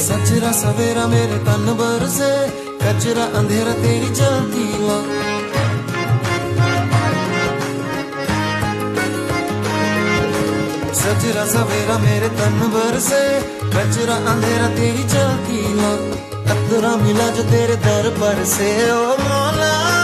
सचरा सवेरा मेरे तन बरसे, कचरा अंधेरा तेरी जलती ला। सचरा सवेरा मेरे तन बरसे, कचरा अंधेरा तेरी जलती ला। अतरा मिला जो तेरे दर पर से, ओ मौला।